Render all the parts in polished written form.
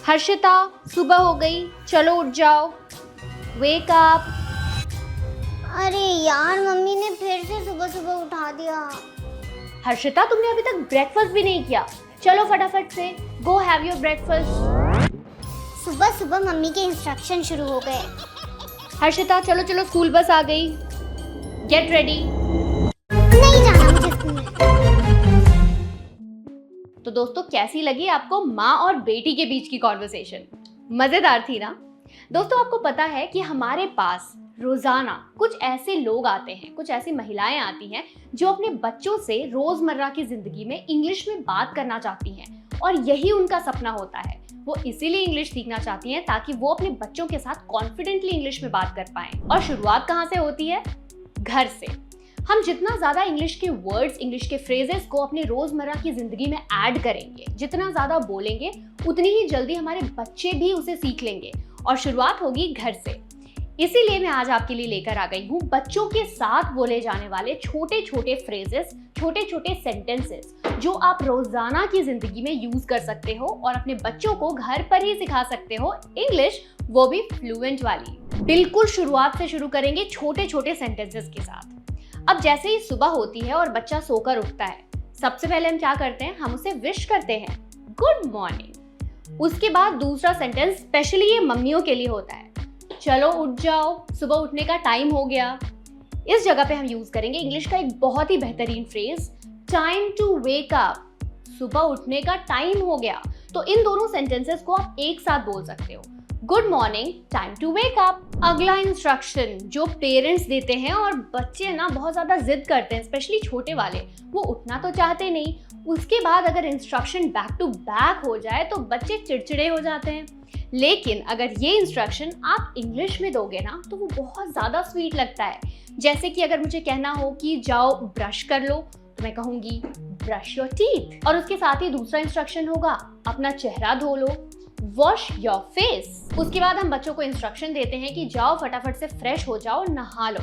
हर्षिता, सुबह हो गई, चलो उठ जाओ। Wake up. अरे यार, मम्मी ने फिर से सुबह सुबह उठा दिया। हर्षिता, तुमने अभी तक ब्रेकफास्ट भी नहीं किया। चलो फटाफट से गो हैव योर ब्रेकफास्ट। सुबह सुबह मम्मी के इंस्ट्रक्शन शुरू हो गए। हर्षिता, चलो चलो, स्कूल बस आ गई। Get ready. नहीं जाना मुझे स्कूल। तो दोस्तों, कैसी लगी आपको माँ और बेटी के बीच की कॉन्वर्सेशन? मजेदार थी ना? दोस्तों, आपको पता है कि हमारे पास रोजाना कुछ ऐसे लोग आते हैं, कुछ ऐसी महिलाएं आती हैं जो अपने बच्चों से रोजमर्रा की जिंदगी में इंग्लिश में बात करना चाहती हैं और यही उनका सपना होता है। वो इसीलिए इंग्लिश सीखना चाहती हैं ताकि वो अपने बच्चों के साथ कॉन्फिडेंटली इंग्लिश में बात कर पाएं। और शुरुआत कहाँ से होती है? घर से। हम जितना ज्यादा इंग्लिश के वर्ड्स, इंग्लिश के फ्रेजेस को अपने रोजमर्रा की जिंदगी में ऐड करेंगे, जितना ज्यादा बोलेंगे, उतनी ही जल्दी हमारे बच्चे भी उसे सीख लेंगे और शुरुआत होगी घर से। इसीलिए मैं आज आपके लिए लेकर आ गई हूँ बच्चों के साथ बोले जाने वाले छोटे छोटे फ्रेजेस, छोटे छोटे सेंटेंसेस जो आप रोजाना की जिंदगी में यूज कर सकते हो और अपने बच्चों को घर पर ही सिखा सकते हो इंग्लिश, वो भी फ्लुएंट वाली। बिल्कुल शुरुआत से शुरू करेंगे छोटे छोटे सेंटेंसेस के साथ। अब जैसे ही सुबह होती है और बच्चा सोकर उठता है, सबसे पहले हम क्या करते हैं? हम उसे विश करते हैं, गुड मॉर्निंग। उसके बाद दूसरा सेंटेंस स्पेशली ये मम्मियों के लिए होता है, चलो उठ जाओ, सुबह उठने का टाइम हो गया। इस जगह पे हम यूज करेंगे इंग्लिश का एक बहुत ही बेहतरीन phrase, time to wake up. सुबह उठने का टाइम हो गया। तो इन दोनों सेंटेंसेस को आप एक साथ बोल सकते हो, good morning, time to wake up. अगला इंस्ट्रक्शन जो पेरेंट्स देते हैं और बच्चे ना बहुत ज्यादा जिद करते हैं, स्पेशली छोटे वाले, वो उठना तो चाहते नहीं। उसके बाद अगर इंस्ट्रक्शन बैक टू बैक हो जाए तो बच्चे चिड़चिड़े हो जाते हैं। लेकिन अगर ये इंस्ट्रक्शन आप इंग्लिश में दोगे ना तो वो बहुत ज़्यादा स्वीट लगता है। जैसे कि अगर मुझे कहना हो कि जाओ ब्रश कर लो, तो मैं कहूँगी ब्रश योर टीथ। और उसके साथ ही दूसरा इंस्ट्रक्शन होगा, अपना चेहरा धो लो, वॉश योर फेस। उसके बाद हम बच्चों को इंस्ट्रक्शन देते हैं कि जाओ फटाफट से फ्रेश हो जाओ, नहा लो।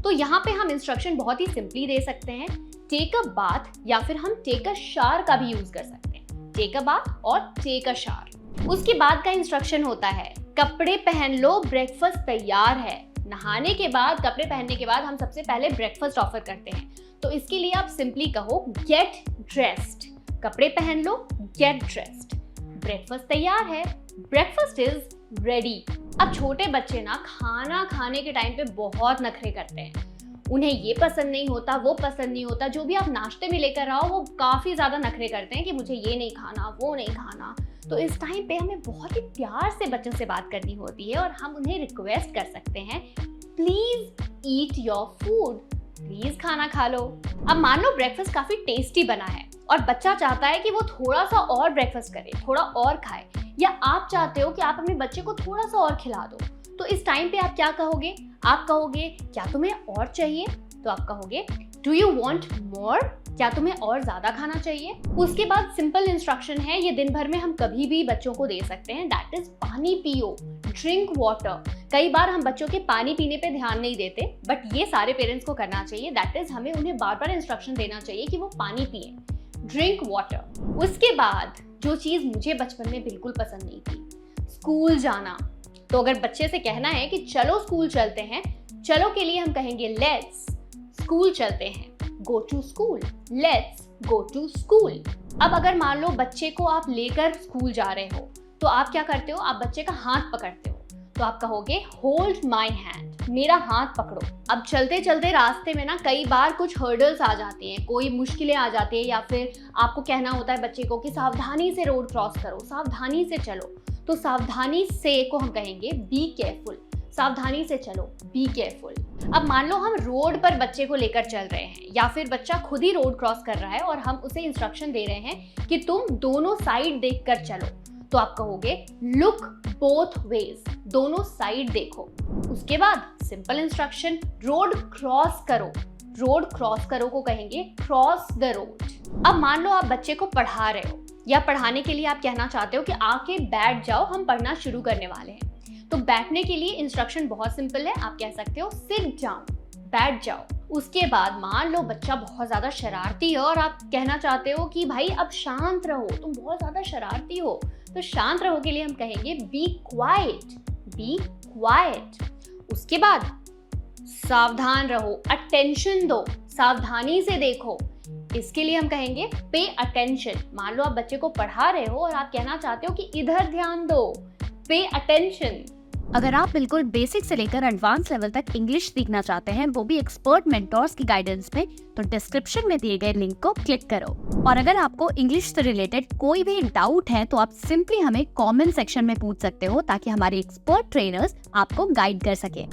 तो यहाँ पे हम इंस्ट्रक्शन बहुत ही सिंपली दे सकते हैं, टेक अ बाथ, या फिर हम टेक अ शावर का भी यूज कर सकते हैं, टेक अ बाथ और टेक अ शावर। उसके बाद का इंस्ट्रक्शन होता है, कपड़े पहन लो, ब्रेकफास्ट तैयार है। नहाने के बाद, कपड़े पहनने के बाद हम सबसे पहले ब्रेकफास्ट ऑफर करते हैं। तो इसके लिए आप सिंपली कहो, गेट ड्रेस्ड। कपड़े पहन लो, गेट ड्रेस्ड। ब्रेकफास्ट तैयार है, ब्रेकफास्ट इज रेडी। अब छोटे बच्चे ना खाना खाने के टाइम पे बहुत नखरे करते हैं। उन्हें ये पसंद नहीं होता, वो पसंद नहीं होता, जो भी आप नाश्ते में लेकर आओ वो काफ़ी ज़्यादा नखरे करते हैं कि मुझे ये नहीं खाना, वो नहीं खाना। तो इस टाइम पे हमें बहुत ही प्यार से बच्चों से बात करनी होती है और हम उन्हें रिक्वेस्ट कर सकते हैं, please eat your food, please खाना खा लो। अब मान लो ब्रेकफास्ट काफ़ी टेस्टी बना है और बच्चा चाहता है कि वो थोड़ा सा और ब्रेकफास्ट करे, थोड़ा और खाए, या आप चाहते हो कि आप अपने बच्चे को थोड़ा सा और खिला दो। तो इस टाइम पे आप क्या कहोगे? आप कहोगे, क्या तुम्हें और चाहिए? तो आप कहोगे, डू यू वॉन्ट मोर? क्या तुम्हें और ज्यादा खाना चाहिए? उसके बाद सिंपल इंस्ट्रक्शन है, ये दिन भर में हम कभी भी बच्चों को दे सकते हैं, दैट इज पानी पियो, ड्रिंक वाटर। कई बार हम बच्चों के पानी पीने पे ध्यान नहीं देते, बट ये सारे पेरेंट्स को करना चाहिए, दैट इज हमें उन्हें बार बार इंस्ट्रक्शन देना चाहिए कि वो पानी पिए, ड्रिंक वाटर। उसके बाद जो चीज मुझे बचपन में बिल्कुल पसंद नहीं थी, स्कूल जाना। तो अगर बच्चे से कहना है कि चलो स्कूल चलते हैं, चलो के लिए हम कहेंगे लेट्स, स्कूल चलते हैं, go to school, let's go to school. अब अगर मान लो बच्चे को आप लेकर स्कूल जा रहे हो, तो आप क्या करते हो? आप बच्चे का हाथ पकड़ते हो। तो आप कहोगे, होल्ड माई हैंड, मेरा हाथ पकड़ो। अब चलते चलते रास्ते में ना कई बार कुछ हर्डल्स आ जाती हैं, कोई मुश्किलें आ जाती है, या फिर आपको कहना होता है बच्चे को कि सावधानी से रोड क्रॉस करो, सावधानी से चलो। तो सावधानी से को हम कहेंगे बी केयरफुल, सावधानी से चलो, बी केयरफुल। अब मान लो हम रोड पर बच्चे को लेकर चल रहे हैं, या फिर बच्चा खुद ही रोड क्रॉस कर रहा है और हम उसे इंस्ट्रक्शन दे रहे हैं कि तुम दोनों साइड देखकर चलो। तो आप कहोगे, लुक बोथ वेज, दोनों साइड देखो। उसके बाद सिंपल इंस्ट्रक्शन, रोड क्रॉस करो। रोड क्रॉस करो को कहेंगे क्रॉस द रोड। अब मान लो आप बच्चे को पढ़ा रहे हो, या पढ़ाने के लिए आप कहना चाहते हो कि आके बैठ जाओ, हम पढ़ना शुरू करने वाले हैं। तो बैठने के लिए इंस्ट्रक्शन बहुत सिंपल है, आप कह सकते हो सिट डाउन, बैठ जाओ। उसके बाद मान लो बच्चा बहुत ज़्यादा शरारती है और आप कहना चाहते हो कि भाई अब शांत रहो, तुम बहुत ज़्यादा शरारती हो, तो शांत रहो के लिए हम कहेंगे बी क्वाइट, बी क्वाइट। उसके बाद सावधान रहो, अटेंशन दो, सावधानी से देखो, इसके लिए हम कहेंगे पे अटेंशन। मान लो आप बच्चे को पढ़ा रहे हो और आप कहना चाहते हो कि इधर ध्यान दो, पे अटेंशन। अगर आप बिल्कुल बेसिक से लेकर एडवांस लेवल तक इंग्लिश सीखना चाहते हैं, वो भी एक्सपर्ट मेंटोर्स की गाइडेंस में, तो डिस्क्रिप्शन में दिए गए लिंक को क्लिक करो। और अगर आपको इंग्लिश से रिलेटेड कोई भी डाउट है तो आप सिंपली हमें कमेंट सेक्शन में पूछ सकते हो, ताकि हमारे एक्सपर्ट ट्रेनर्स आपको गाइड कर सके।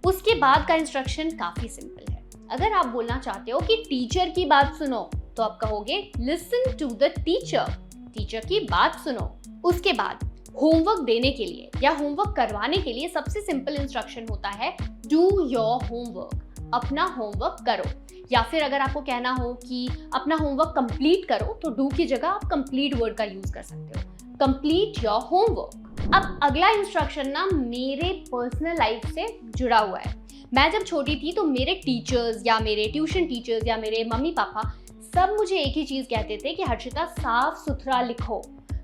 उसके बाद का इंस्ट्रक्शन काफी सिंपल है। अगर आप बोलना चाहते हो कि टीचर की बात सुनो, तो आप कहोगे listen to the teacher, teacher की बात सुनो। उसके बाद होमवर्क देने के लिए या होमवर्क करवाने के लिए सबसे सिंपल इंस्ट्रक्शन होता है डू योर होमवर्क, अपना होमवर्क करो। या फिर अगर आपको कहना हो कि अपना होमवर्क कंप्लीट करो, तो डू की जगह आप कंप्लीट वर्ड का यूज कर सकते हो, कंप्लीट योर होमवर्क। अब अगला इंस्ट्रक्शन ना मेरे पर्सनल लाइफ से जुड़ा हुआ है। मैं जब छोटी थी तो मेरे टीचर्स या मेरे ट्यूशन टीचर्स या मेरे मम्मी पापा सब मुझे एक ही चीज कहते थे कि हर्षिता साफ सुथरा लिखो।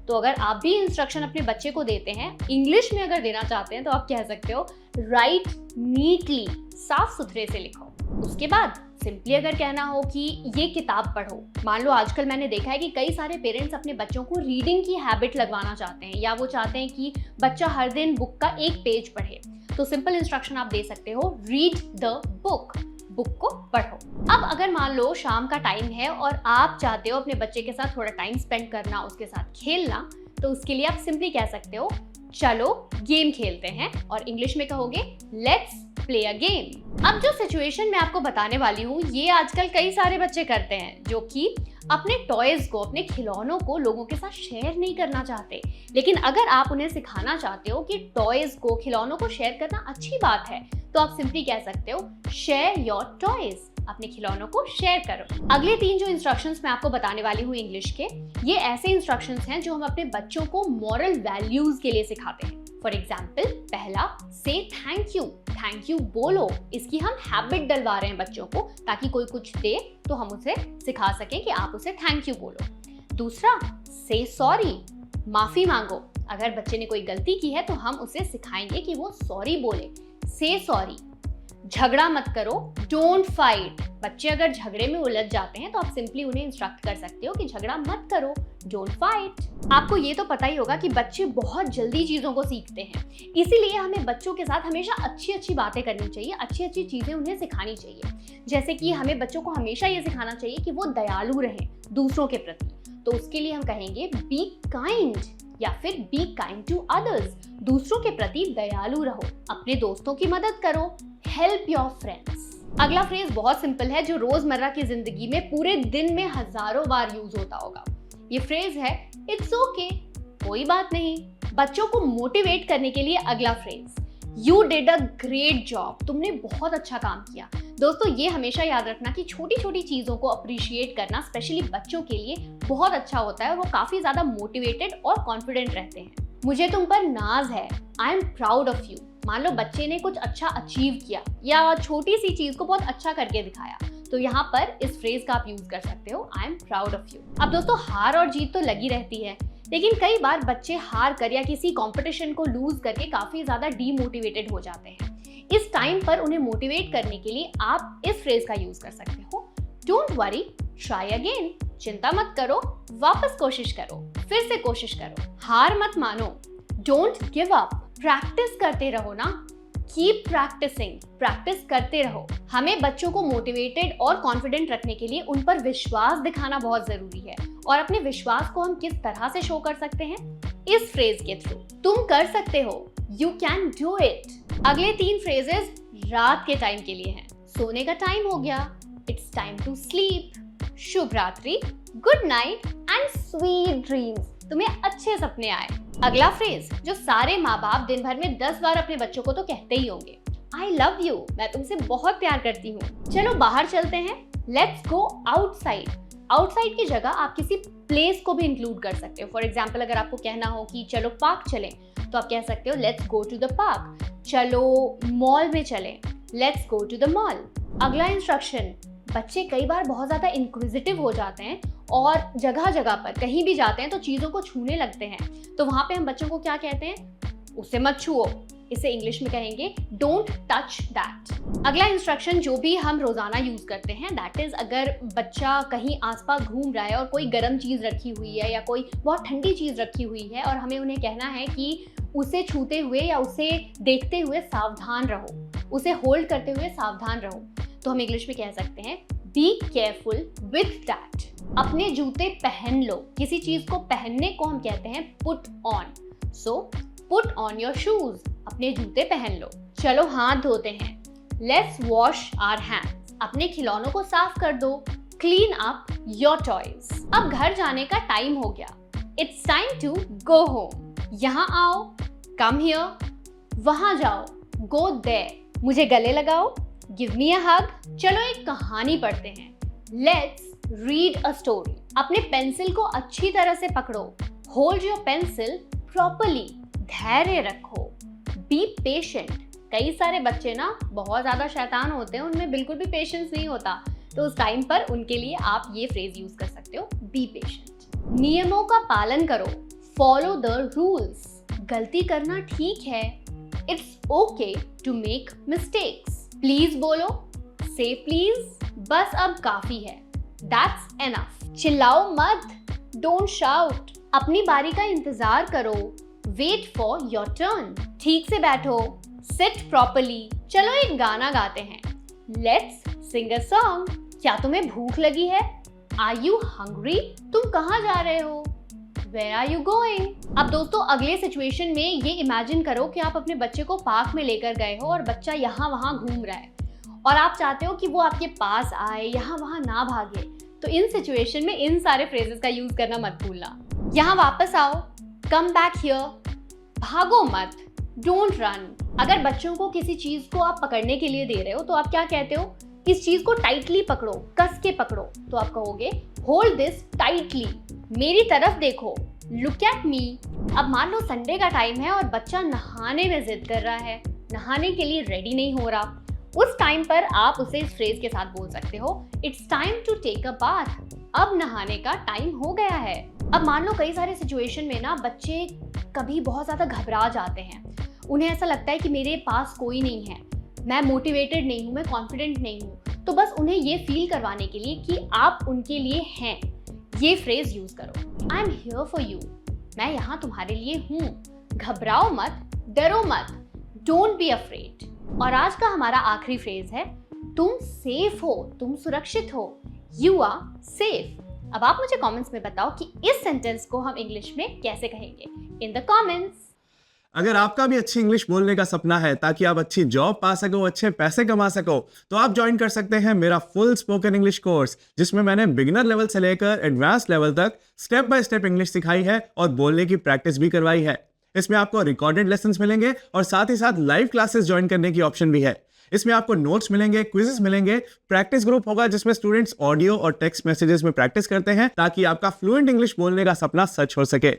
तो अगर आप भी इंस्ट्रक्शन अपने बच्चे को देते हैं, इंग्लिश में अगर देना चाहते हैं, तो आप कह सकते हो राइट नीटली, साफ सुथरे से लिखो। उसके बाद सिंपली अगर कहना हो कि ये किताब पढ़ो, मान लो आजकल मैंने देखा है कि कई सारे पेरेंट्स अपने बच्चों को रीडिंग की हैबिट लगवाना चाहते हैं, या वो चाहते हैं कि बच्चा हर दिन बुक का एक पेज पढ़े। तो सिंपल इंस्ट्रक्शन आप दे सकते हो रीड द बुक, बुक को पढ़ो। अब अगर मान लो शाम का टाइम है और आप चाहते हो अपने बच्चे के साथ थोड़ा टाइम स्पेंड करना, उसके साथ खेलना, तो उसके लिए आप सिंपली कह सकते हो चलो गेम खेलते हैं, और इंग्लिश में कहोगे लेट्स प्ले अ गेम। अब जो सिचुएशन मैं आपको बताने वाली हूँ, ये आजकल कई सारे बच्चे करते हैं, जो कि अपने टॉयज को, अपने खिलौनों को लोगों के साथ शेयर नहीं करना चाहते। लेकिन अगर आप उन्हें सिखाना चाहते हो कि टॉयज को, खिलौनों को शेयर करना अच्छी बात है, तो आप सिंपली कह सकते हो शेयर योर टॉयज, अपने खिलौनों को शेयर करो। अगले 3 जो इंस्ट्रक्शंस मैं आपको बताने वाली हूँ इंग्लिश के, ये ऐसे इंस्ट्रक्शंस हैं जो हम अपने बच्चों को मॉरल वैल्यूज के लिए सिखाते हैं। फॉर एग्जाम्पल, पहला से थैंक यू, थैंक यू बोलो। इसकी हम हैबिट डलवा रहे हैं बच्चों को, ताकि कोई कुछ दे तो हम उसे सिखा सकें कि आप उसे थैंक यू बोलो। दूसरा, से सॉरी, माफी मांगो। अगर बच्चे ने कोई गलती की है तो हम उसे सिखाएंगे कि वो सॉरी बोले, से सॉरी। झगड़ा मत करो, डोंट फाइट। बच्चे अगर झगड़े में उलझ जाते हैं तो आप सिंपली उन्हें इंस्ट्रक्ट कर सकते हो कि झगड़ा मत करो, डोंट फाइट। आपको ये तो पता ही होगा कि बच्चे बहुत जल्दी चीज़ों को सीखते हैं, इसीलिए हमें बच्चों के साथ हमेशा अच्छी अच्छी बातें करनी चाहिए, अच्छी अच्छी चीज़ें उन्हें सिखानी चाहिए। जैसे कि हमें बच्चों को हमेशा ये सिखाना चाहिए कि वो दयालु रहें दूसरों के प्रति। तो उसके लिए हम कहेंगे बी काइंड, या फिर बी काइंड टू अदर्स, दूसरों के प्रति दयालु रहो, अपने दोस्तों की मदद करो, हेल्प योर फ्रेंड्स। अगला फ्रेज बहुत सिंपल है, जो रोजमर्रा की जिंदगी में पूरे दिन में हजारों बार यूज होता होगा। ये फ्रेज है इट्स ओके, कोई बात नहीं। बच्चों को मोटिवेट करने के लिए अगला phrase, you did a great job, तुमने बहुत अच्छा काम किया। दोस्तों, ये हमेशा याद रखना कि छोटी छोटी चीज़ों को अप्रिशिएट करना स्पेशली बच्चों के लिए बहुत अच्छा होता है, और वो काफ़ी ज़्यादा मोटिवेटेड और कॉन्फिडेंट रहते हैं। मुझे तुम पर नाज है, I am proud of you. मान लो बच्चे ने कुछ अच्छा अचीव किया या छोटी सी चीज़ को बहुत अच्छा करके दिखाया, तो यहाँ पर इस फ्रेज का आप यूज कर सकते हो, I am proud of you. अब दोस्तों, हार और जीत तो लगी रहती है, लेकिन कई बार बच्चे हार कर या किसी कंपटीशन को लूज करके काफी ज्यादा डीमोटिवेटेड हो जाते हैं। इस टाइम पर उन्हें मोटिवेट करने के लिए आप इस फ्रेज का यूज कर सकते हो, डोंट वरी, ट्राई अगेन, चिंता मत करो, वापस कोशिश करो, फिर से कोशिश करो, हार मत मानो, डोंट गिव अप, प्रैक्टिस करते रहो ना, कीप प्रैक्टिसिंग, प्रैक्टिस करते रहो। हमें बच्चों को मोटिवेटेड और कॉन्फिडेंट रखने के लिए उन पर विश्वास दिखाना बहुत जरूरी है, और अपने विश्वास को हम किस तरह से शो कर सकते हैं, इस फ्रेज के थ्रू, तुम कर सकते हो, यू कैन डू इट। अगले 3 फ्रेजेस रात के टाइम के लिए हैं। सोने का टाइम हो गया, इट्स टाइम टू स्लीप, शुभ रात्रि, good night and sweet dreams, तुम्हें अच्छे सपने आए। अगला फ्रेज जो सारे माँ बाप दिन भर में 10 बार अपने बच्चों को तो कहते ही होंगे, आई लव यू, मैं तुमसे बहुत प्यार करती हूँ। चलो बाहर चलते हैं, लेट्स गो आउटसाइड। आउटसाइड की जगह आप किसी प्लेस को भी इंक्लूड कर सकते हो। फॉर एग्जाम्पल, अगर आपको कहना हो कि चलो पार्क चलें, तो आप कह सकते हो let's go to the park. चलो मॉल में चलें, let's go to the mall. अगला इंस्ट्रक्शन, बच्चे कई बार बहुत ज़्यादा इंक्विजिटिव हो जाते हैं और जगह जगह पर कहीं भी जाते हैं तो चीज़ों को छूने लगते हैं, तो वहाँ पे हम बच्चों को क्या कहते हैं? उसे मत छुओ। इसे इंग्लिश में कहेंगे डोंट टच दैट। अगला इंस्ट्रक्शन जो भी हम रोजाना यूज करते हैं, दैट इज अगर बच्चा कहीं आसपास घूम रहा है और कोई गर्म चीज रखी हुई है या कोई बहुत ठंडी चीज रखी हुई है और हमें उन्हें कहना है कि उसे छूते हुए या उसे देखते हुए सावधान रहो, उसे होल्ड करते हुए सावधान रहो, तो हम इंग्लिश में कह सकते हैं बी केयरफुल विथ दैट। अपने जूते पहन लो। किसी चीज को पहनने को हम कहते हैं put on. So put on your shoes. अपने जूते पहन लो। चलो हाथ धोते हैं। Let's wash our hands. अपने खिलौनों को साफ कर दो। Clean up your toys. अब घर जाने का टाइम हो गया। It's time to go home. यहाँ आओ, कम हियर। वहां जाओ, गो देयर। मुझे गले लगाओ, गिव मी अ हग। चलो एक कहानी पढ़ते हैं। Let's read a story. अपने पेंसिल को अच्छी तरह से पकड़ो। Hold your pencil properly. धैर्य रखो। Be patient. कई सारे बच्चे ना बहुत ज़्यादा शैतान होते हैं, उनमें बिल्कुल भी पेशेंस नहीं होता, तो उस टाइम पर उनके लिए आप ये फ्रेज यूज कर सकते हो, बी पेशेंट। नियमों का पालन करो। Follow the rules. गलती करना ठीक है। It's okay to make mistakes. Please बोलो। Say please. बस अब काफी है। That's enough. चिल्लाओ मत। Don't shout. अपनी बारी का इंतजार करो। Wait for your turn. ठीक से बैठो। Sit properly. चलो एक गाना गाते हैं। Let's sing a song. क्या तुम्हें भूख लगी है? Are you hungry? तुम कहाँ जा रहे हो? Where are you going? अब दोस्तों अगले सिचुएशन में ये इमेजिन करो कि आप अपने बच्चे को पार्क में लेकर गए हो और बच्चा यहाँ वहाँ घूम रहा है और आप चाहते हो कि वो आपके पास आए, यहाँ वहाँ ना भागे। तो इन सिचुएशन में इन सारे फ्रेजेस का यूज करना मत भूलना। यहाँ वापस आओ। Come back here. भागो मत। Don't run. अगर बच्चों को किसी चीज को आप पकड़ने के लिए दे रहे हो तो आप क्या कहते हो? इस चीज को टाइटली पकड़ो, कस के पकड़ो। तो आप कहोगे होल्ड दिस टाइटली। मेरी तरफ देखो, लुक एट मी। अब मान लो संडे का टाइम है और बच्चा नहाने में जिद कर रहा है, नहाने के लिए रेडी नहीं हो रहा। उस टाइम पर आप उसे इस फ्रेज के साथ बोल सकते हो, it's time to take a bath. अब नहाने का टाइम हो गया है। अब मान लो कई सारे सिचुएशन में ना बच्चे कभी बहुत ज़्यादा घबरा जाते हैं, उन्हें ऐसा लगता है कि मेरे पास कोई नहीं है, मैं मोटिवेटेड नहीं हूँ, मैं कॉन्फिडेंट नहीं हूँ, तो बस उन्हें ये फील करवाने के लिए कि आप उनके लिए हैं, ये फ्रेज यूज करो। I am here for you. मैं यहाँ तुम्हारे लिए हूँ। घबराओ मत, डरो मत। Don't be afraid. और आज का हमारा आखिरी फ्रेज है, तुम सेफ हो, तुम सुरक्षित हो। You are safe. अब आप मुझे कमेंट्स में बताओ कि इस सेंटेंस को हम इंग्लिश में कैसे कहेंगे, इन द कमेंट्स। अगर आपका भी अच्छी इंग्लिश बोलने का सपना है ताकि आप अच्छी जॉब पा सको, अच्छे पैसे कमा सको, तो आप ज्वाइन कर सकते हैं मेरा फुल स्पोकन इंग्लिश कोर्स, जिसमें मैंने बिगिनर लेवल से लेकर एडवांस लेवल तक स्टेप बाय स्टेप इंग्लिश सिखाई है और बोलने की प्रैक्टिस भी करवाई है। इसमें आपको रिकॉर्डेड लेसन्स मिलेंगे और साथ ही साथ लाइव क्लासेस ज्वाइन करने की ऑप्शन भी है। इसमें आपको नोट्स मिलेंगे, क्विजेस मिलेंगे, प्रैक्टिस ग्रुप होगा जिसमें स्टूडेंट्स ऑडियो और टेक्स्ट मैसेजेस में प्रैक्टिस करते हैं ताकि आपका फ्लुएंट इंग्लिश बोलने का सपना सच हो सके।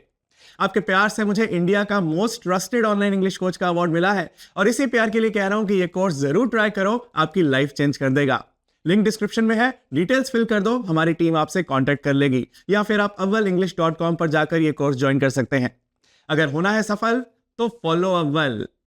आपके प्यार से मुझे इंडिया का most trusted online English coach का अवार्ड मिला है और इसी प्यार के लिए कह रहा हूं कि ये कोर्स जरूर ट्राई करो, आपकी लाइफ चेंज कर देगा। लिंक डिस्क्रिप्शन में है, डिटेल्स फिल कर दो, हमारी टीम आपसे कांटेक्ट कर लेगी, या फिर आप avvalenglish.com पर जाकर ये कोर्स ज्वाइन कर सकते हैं। अगर होना है सफल तो फॉलो अव्वल।